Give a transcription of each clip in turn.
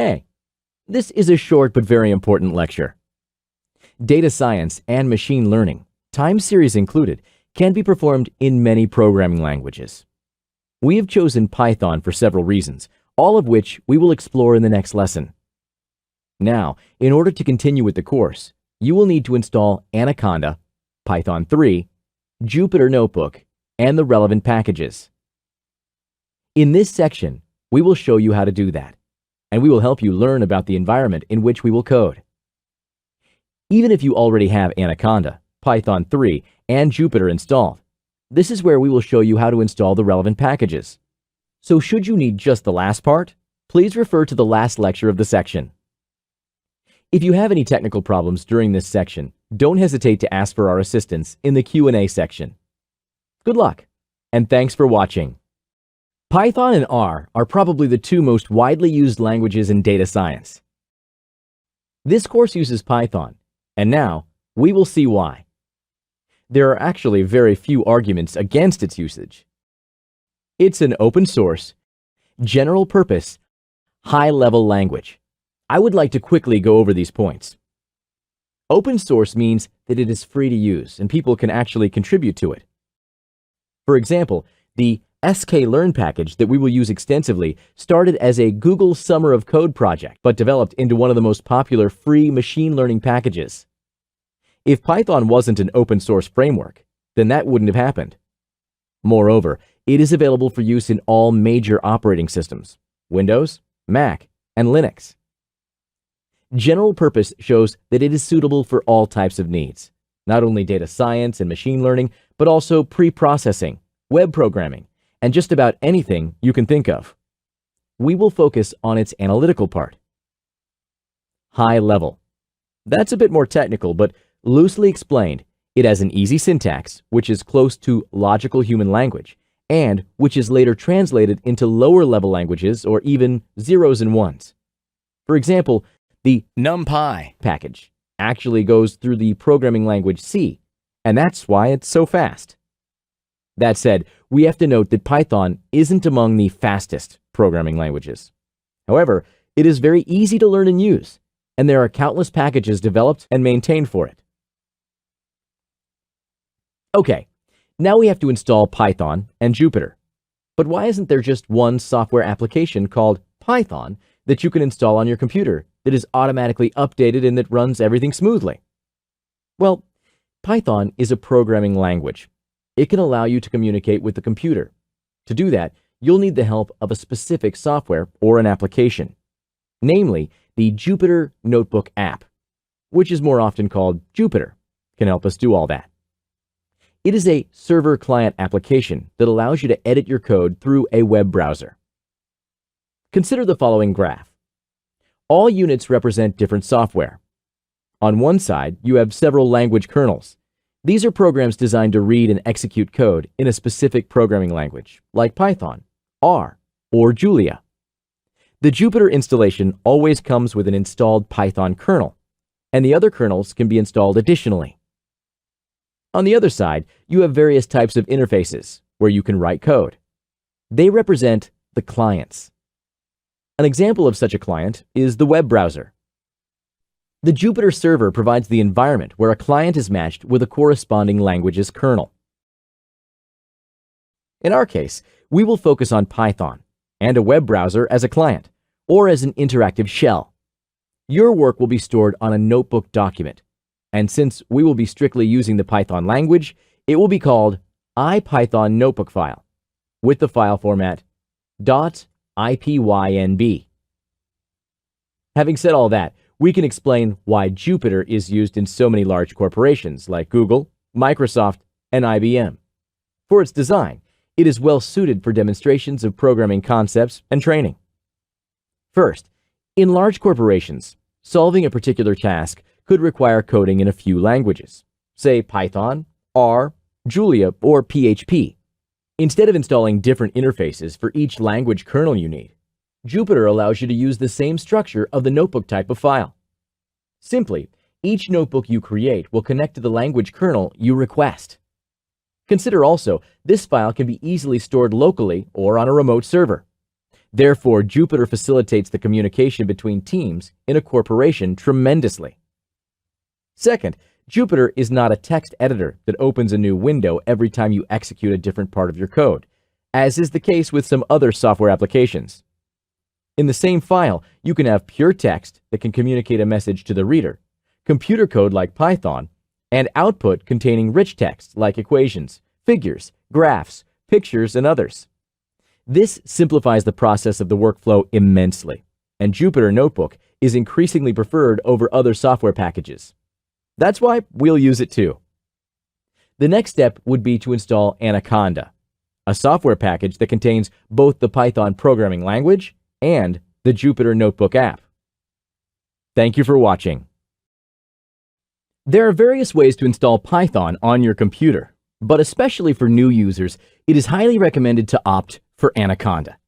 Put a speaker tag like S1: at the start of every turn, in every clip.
S1: Hey, this is a short but very important lecture. Data science and machine learning, time series included, can be performed in many programming languages. We have chosen Python for several reasons, all of which we will explore in the next lesson. Now, in order to continue with the course, you will need to install Anaconda, Python 3, Jupyter Notebook, and the relevant packages. In this section, we will show you how to do that, and we will help you learn about the environment in which we will code. Even if you already have Anaconda, Python 3, and Jupyter installed, this is where we will show you how to install the relevant packages. So should you need just the last part, please refer to the last lecture of the section. If you have any technical problems during this section, don't hesitate to ask for our assistance in the Q&A section. Good luck, and thanks for watching. Python and R are probably the two most widely used languages in data science. This course uses Python, and now we will see why. There are actually very few arguments against its usage. It's an open source, general purpose, high-level language. I would like to quickly go over these points. Open source means that it is free to use and people can actually contribute to it. For example, the sklearn package that we will use extensively started as a Google Summer of Code project, but developed into one of the most popular free machine learning packages. If Python wasn't an open source framework, then that wouldn't have happened. Moreover, it is available for use in all major operating systems: Windows, Mac, and Linux. General purpose shows that it is suitable for all types of needs, not only data science and machine learning, but also pre-processing, web programming, and just about anything you can think of. We will focus on its analytical part. High level. That's a bit more technical, but loosely explained, it has an easy syntax, which is close to logical human language, and which is later translated into lower level languages or even zeros and ones. For example, the NumPy package actually goes through the programming language C, and that's why it's so fast. That said, we have to note that Python isn't among the fastest programming languages. However, it is very easy to learn and use, and there are countless packages developed and maintained for it. Okay, now we have to install Python and Jupyter. But why isn't there just one software application called Python that you can install on your computer that is automatically updated and that runs everything smoothly? Well, Python is a programming language. It can allow you to communicate with the computer. To do that, you'll need the help of a specific software or an application, namely the Jupyter Notebook app, which is more often called Jupyter, can help us do all that. It is a server-client application that allows you to edit your code through a web browser. Consider the following graph. All units represent different software. On one side, you have several language kernels. These are programs designed to read and execute code in a specific programming language, like Python, R, or Julia. The Jupyter installation always comes with an installed Python kernel, and the other kernels can be installed additionally. On the other side, you have various types of interfaces where you can write code. They represent the clients. An example of such a client is the web browser. The Jupyter server provides the environment where a client is matched with a corresponding language's kernel. In our case, we will focus on Python and a web browser as a client, or as an interactive shell. Your work will be stored on a notebook document, and since we will be strictly using the Python language, it will be called IPython notebook file, with the file format .ipynb. Having said all that, we can explain why Jupyter is used in so many large corporations like Google, Microsoft, and IBM. For its design, it is well suited for demonstrations of programming concepts and training. First, in large corporations, solving a particular task could require coding in a few languages, say Python, R, Julia, or PHP. Instead of installing different interfaces for each language kernel you need, Jupyter allows you to use the same structure of the notebook type of file. Simply, each notebook you create will connect to the language kernel you request. Consider also, this file can be easily stored locally or on a remote server. Therefore, Jupyter facilitates the communication between teams in a corporation tremendously. Second, Jupyter is not a text editor that opens a new window every time you execute a different part of your code, as is the case with some other software applications. In the same file, you can have pure text that can communicate a message to the reader, computer code like Python, and output containing rich text like equations, figures, graphs, pictures, and others. This simplifies the process of the workflow immensely, and Jupyter Notebook is increasingly preferred over other software packages. That's why we'll use it too. The next step would be to install Anaconda, a software package that contains both the Python programming language and the Jupyter Notebook app. Thank you for watching. There are various ways to install Python on your computer, but especially for new users, it is highly recommended to opt for Anaconda.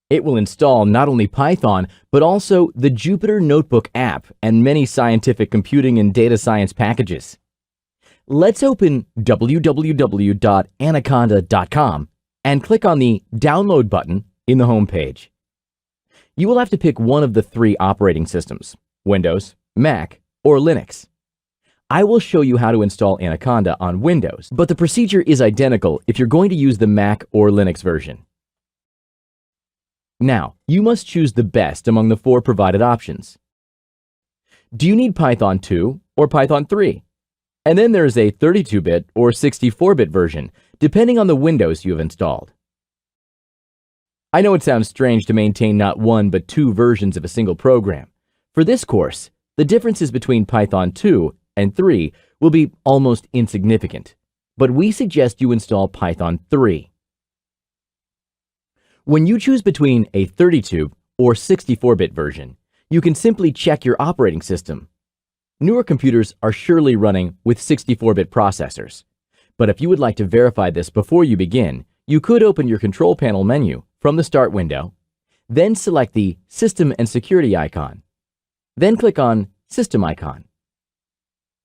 S1: It will install not only Python, but also the Jupyter Notebook app and many scientific computing and data science packages. Let's open www.anaconda.com and click on the Download button in the home page. You will have to pick one of the three operating systems, Windows, Mac, or Linux. I will show you how to install Anaconda on Windows, but the procedure is identical if you're going to use the Mac or Linux version. Now, you must choose the best among the four provided options. Do you need Python 2 or Python 3? And then there's a 32-bit or 64-bit version, depending on the Windows you have installed. I know it sounds strange to maintain not one but two versions of a single program. For this course, the differences between Python 2 and 3 will be almost insignificant, but we suggest you install Python 3. When you choose between a 32 or 64-bit version, you can simply check your operating system. Newer computers are surely running with 64-bit processors, but if you would like to verify this before you begin, you could open your control panel menu from the Start window, then select the System and Security icon, then click on System icon.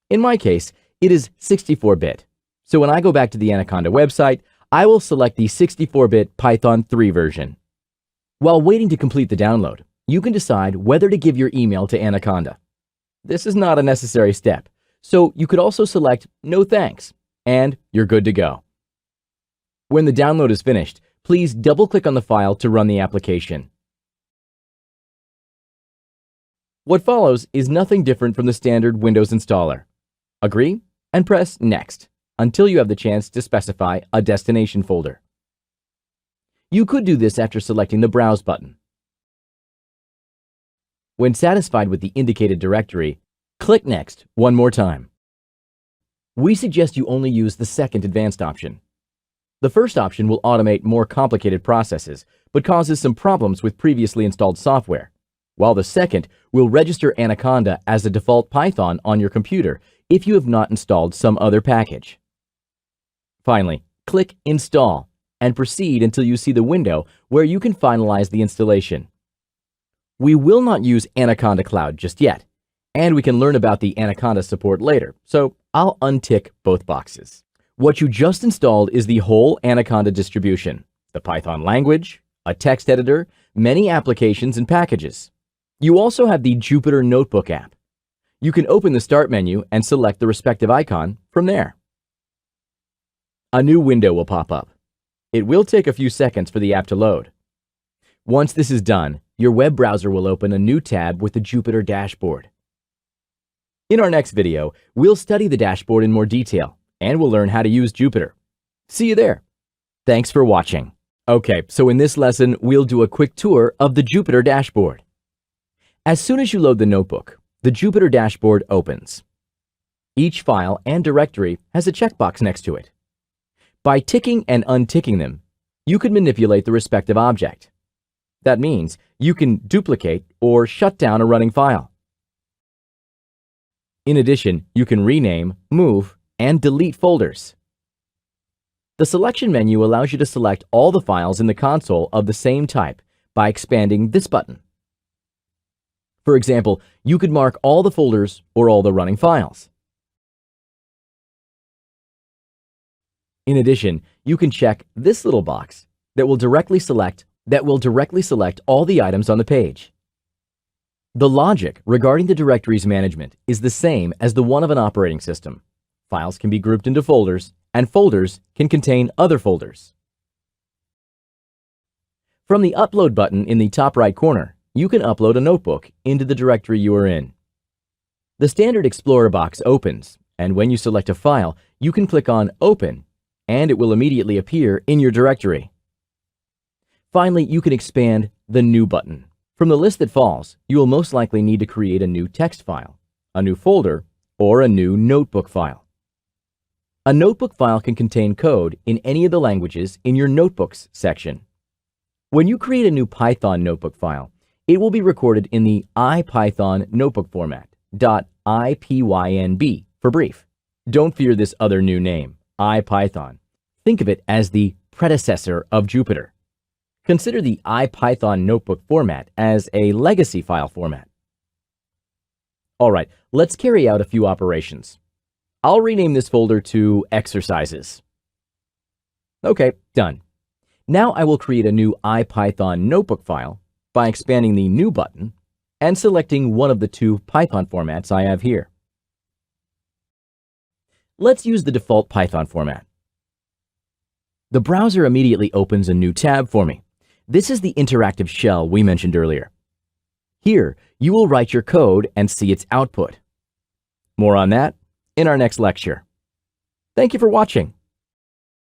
S1: In my case, it is 64-bit, so when I go back to the Anaconda website, I will select the 64-bit Python 3 version. While waiting to complete the download, you can decide whether to give your email to Anaconda. This is not a necessary step, so you could also select No Thanks, and you're good to go. When the download is finished, please double-click on the file to run the application. What follows is nothing different from the standard Windows installer. Agree and press Next until you have the chance to specify a destination folder. You could do this after selecting the Browse button. When satisfied with the indicated directory, click Next one more time. We suggest you only use the second advanced option. The first option will automate more complicated processes, but causes some problems with previously installed software, while the second will register Anaconda as a default Python on your computer if you have not installed some other package. Finally, click Install and proceed until you see the window where you can finalize the installation. We will not use Anaconda Cloud just yet, and we can learn about the Anaconda support later, so I'll untick both boxes. What you just installed is the whole Anaconda distribution, the Python language, a text editor, many applications and packages. You also have the Jupyter Notebook app. You can open the Start menu and select the respective icon from there. A new window will pop up. It will take a few seconds for the app to load. Once this is done, your web browser will open a new tab with the Jupyter dashboard. In our next video, we'll study the dashboard in more detail, and we'll learn how to use Jupyter. See you there. Thanks for watching. Okay, so in this lesson, we'll do a quick tour of the Jupyter dashboard. As soon as you load the notebook, the Jupyter dashboard opens. Each file and directory has a checkbox next to it. By ticking and unticking them, you can manipulate the respective object. That means you can duplicate or shut down a running file. In addition, you can rename, move, and delete folders. The selection menu allows you to select all the files in the console of the same type by expanding this button. For example, you could mark all the folders or all the running files. In addition, you can check this little box that will directly select that will directly select all the items on the page. The logic regarding the directory's management is the same as the one of an operating system. Files can be grouped into folders, and folders can contain other folders. From the Upload button in the top right corner, you can upload a notebook into the directory you are in. The standard Explorer box opens, and when you select a file, you can click on Open, and it will immediately appear in your directory. Finally, you can expand the New button. From the list that falls, you will most likely need to create a new text file, a new folder, or a new notebook file. A notebook file can contain code in any of the languages in your Notebooks section. When you create a new Python notebook file, it will be recorded in the IPython notebook format, .ipynb for brief. Don't fear this other new name, IPython. Think of it as the predecessor of Jupyter. Consider the IPython notebook format as a legacy file format. All right, let's carry out a few operations. I'll rename this folder to Exercises. Okay, done. Now I will create a new IPython notebook file by expanding the New button and selecting one of the two Python formats I have here. Let's use the default Python format. The browser immediately opens a new tab for me. This is the interactive shell we mentioned earlier. Here, you will write your code and see its output. More on that in our next lecture. Thank you for watching.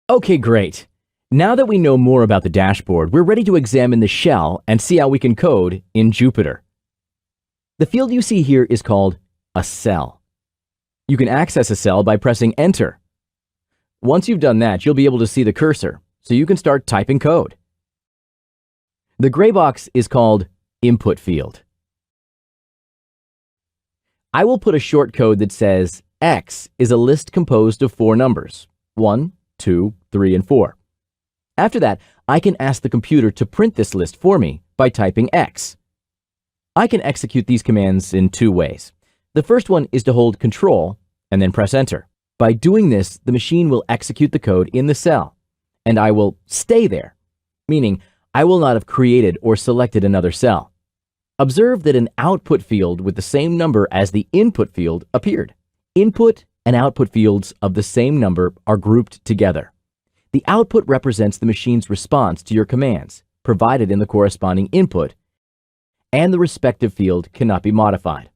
S1: Okay, great. Now that we know more about the dashboard, we're ready to examine the shell and see how we can code in Jupyter. The field you see here is called a cell. You can access a cell by pressing Enter. Once you've done that, you'll be able to see the cursor, so you can start typing code. The gray box is called Input Field. I will put a short code that says X is a list composed of 4 numbers, 1, 2, 3, and 4. After that, I can ask the computer to print this list for me by typing X. I can execute these commands in 2 ways. The first one is to hold Control and then press Enter. By doing this, the machine will execute the code in the cell, and I will stay there, meaning I will not have created or selected another cell. Observe that an output field with the same number as the input field appeared. Input and output fields of the same number are grouped together. The output represents the machine's response to your commands, provided in the corresponding input, and the respective field cannot be modified.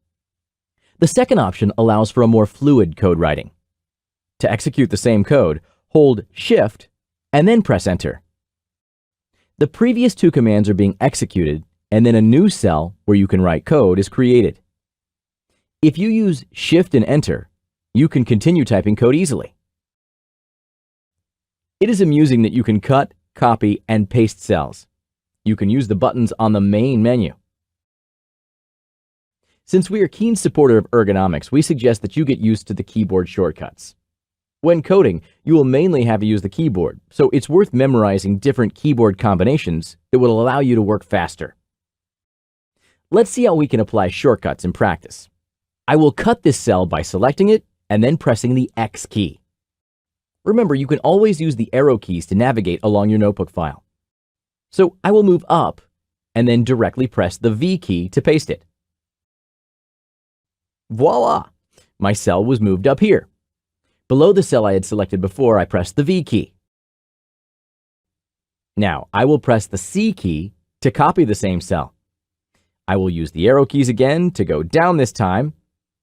S1: The second option allows for a more fluid code writing. To execute the same code, hold Shift and then press Enter. The previous 2 commands are being executed, and then a new cell where you can write code is created. If you use Shift and Enter, you can continue typing code easily. It is amusing that you can cut, copy, and paste cells. You can use the buttons on the main menu. Since we are keen supporters of ergonomics, we suggest that you get used to the keyboard shortcuts. When coding, you will mainly have to use the keyboard, so it's worth memorizing different keyboard combinations that will allow you to work faster. Let's see how we can apply shortcuts in practice. I will cut this cell by selecting it and then pressing the X key. Remember, you can always use the arrow keys to navigate along your notebook file. So I will move up and then directly press the V key to paste it. Voila! My cell was moved up here. Below the cell I had selected before, I pressed the V key. Now, I will press the C key to copy the same cell. I will use the arrow keys again to go down this time,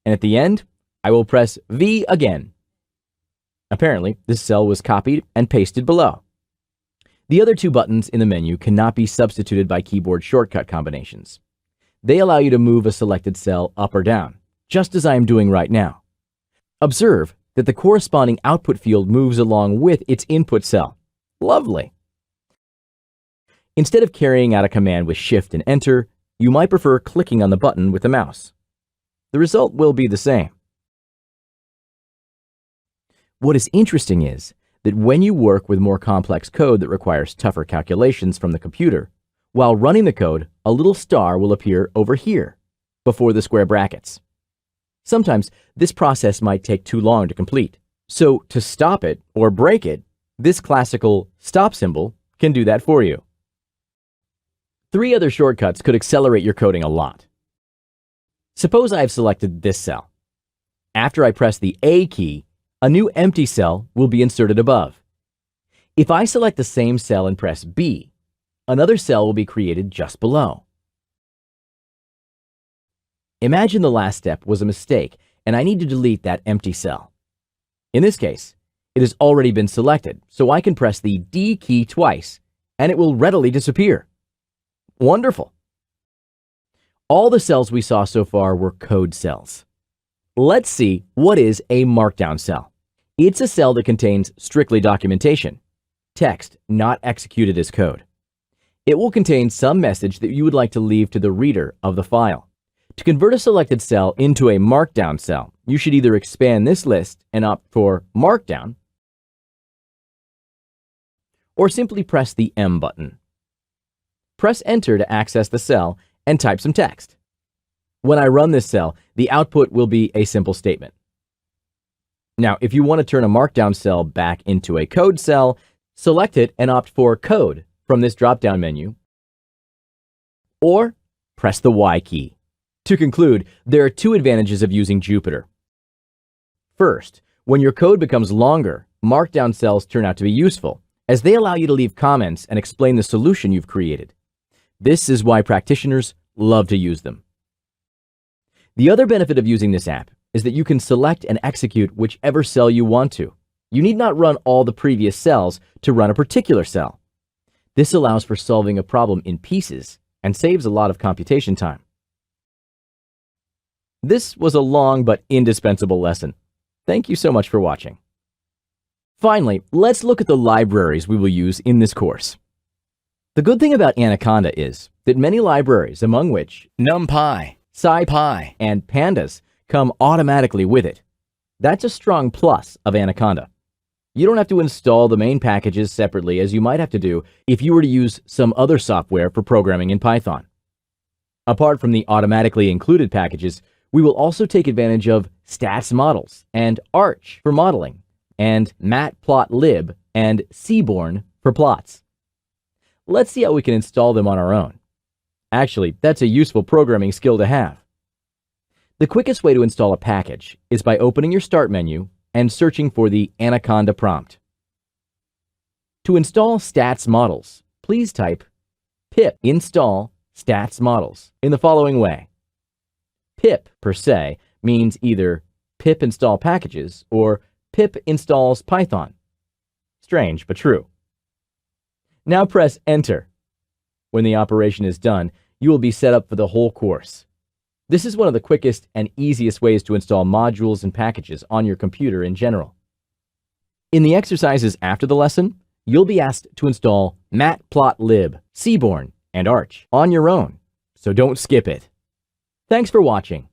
S1: and at the end, I will press V again. Apparently, this cell was copied and pasted below. The other 2 buttons in the menu cannot be substituted by keyboard shortcut combinations. They allow you to move a selected cell up or down, just as I am doing right now. Observe that the corresponding output field moves along with its input cell. Lovely! Instead of carrying out a command with Shift and Enter, you might prefer clicking on the button with the mouse. The result will be the same. What is interesting is that when you work with more complex code that requires tougher calculations from the computer, while running the code, a little star will appear over here, before the square brackets. Sometimes this process might take too long to complete. So to stop it or break it, this classical stop symbol can do that for you. 3 other shortcuts could accelerate your coding a lot. Suppose I have selected this cell. After I press the A key, a new empty cell will be inserted above. If I select the same cell and press B, another cell will be created just below. Imagine the last step was a mistake and I need to delete that empty cell. In this case, it has already been selected, so I can press the D key twice and it will readily disappear. Wonderful! All the cells we saw so far were code cells. Let's see what is a markdown cell. It's a cell that contains strictly documentation, text not executed as code. It will contain some message that you would like to leave to the reader of the file. To convert a selected cell into a markdown cell, you should either expand this list and opt for Markdown, or simply press the M button. Press Enter to access the cell and type some text. When I run this cell, the output will be a simple statement. Now, if you want to turn a markdown cell back into a code cell, select it and opt for Code from this drop-down menu, or press the Y key. To conclude, there are 2 advantages of using Jupyter. First, when your code becomes longer, markdown cells turn out to be useful, as they allow you to leave comments and explain the solution you've created. This is why practitioners love to use them. The other benefit of using this app is that you can select and execute whichever cell you want to. You need not run all the previous cells to run a particular cell. This allows for solving a problem in pieces and saves a lot of computation time. This was a long but indispensable lesson. Thank you so much for watching. Finally, let's look at the libraries we will use in this course. The good thing about Anaconda is that many libraries, among which NumPy, SciPy, and Pandas, come automatically with it. That's a strong plus of Anaconda. You don't have to install the main packages separately as you might have to do if you were to use some other software for programming in Python. Apart from the automatically included packages, we will also take advantage of stats models and Arch for modeling, and matplotlib and Seaborn for plots. Let's see how we can install them on our own. Actually, that's a useful programming skill to have. The quickest way to install a package is by opening your Start menu and searching for the Anaconda prompt. To install stats models, please type pip install stats models in the following way. Pip, per se, means either pip install packages or pip installs Python. Strange, but true. Now press Enter. When the operation is done, you will be set up for the whole course. This is one of the quickest and easiest ways to install modules and packages on your computer in general. In the exercises after the lesson, you'll be asked to install matplotlib, Seaborn, and Arch on your own, so don't skip it. Thanks for watching.